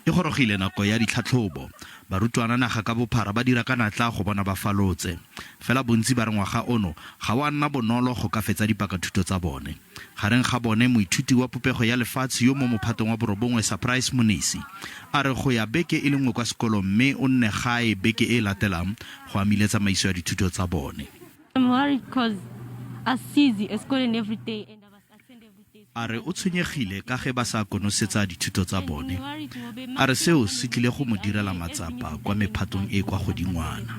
E gorogile nako ya ditlhatlhobo. Barutwana naga ka bophara ba dira ka natla go bona ba falotse. Fela bontsi ba re ngwaga ono ga wa nna bonolo go ka fetsa dipakathuto tsa bone. Gareng ga bone moithuti wa popego ya lefatshe yo mo mophatong wa borobongwe Surprise Monesi a re go ya beke e le nngwe kwa sekolong mme o nne gae beke e latelang go amile tsamaiso ya dithuto tsa bone. I'm worried because I see the school every day and I was attend every day. A re o tshwenyegile ka ge ba sa konosetsa dithuto tsa bone. A re seo se tlile go mo direla matsapa kwa mephatong e kwa godingwana.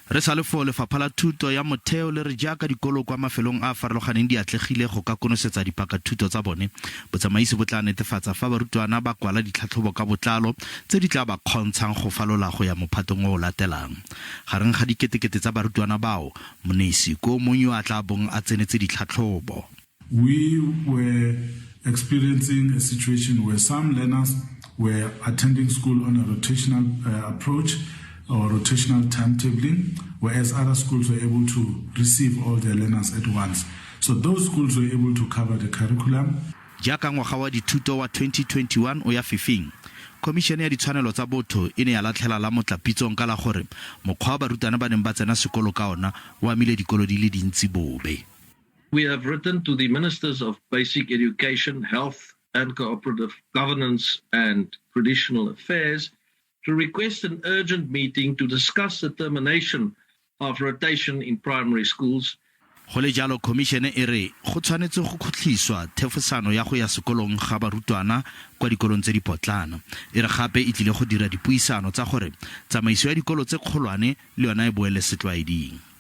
Re sa le fo lefapha la thuto ya motheo le re jaaka dikolo kwa mafelong a farologaneng di atlegile go ka konosetsa dipakathuto tsa bone. Botsamaisi bo tla netefatsa fa barutwana ba kwala ditlhatlhobo ka botlalo tse di tla ba kgontshang go falola go ya mophatong o latelang. Gareng ga diketekete tsa barutwana bao, Monesi ko mongwe a tla bong a tsenetse ditlhatlhobo. We were experiencing a situation where some learners were attending school on a rotational approach or rotational timetabling, whereas other schools were able to receive all their learners at once. So those schools were able to cover the curriculum. Jaaka ngwaga wa dithuto wa 2021 o ya fifing, Komishene ya ditshwanelo tsa botho e ne ya latlhela la motlapitsong ka la gore mokgwa wa barutwana ba neng ba tsena sekolo ka ona o amile dikolo di le dintsi bobe. We have written to the Ministers of Basic Education, Health and Cooperative Governance and Traditional Affairs to request an urgent meeting to discuss the termination of rotation in primary schools. Go le jalo komishene e re go tshwanetse go khutliswa thefosano ya go ya sekolong ga barutwana kwa dikolong tse dipotlana. E re gape e tlile go dira dipuisano tsa gore tsamaiso ya dikolo tse kgolwane le yona e boele setlwaeding.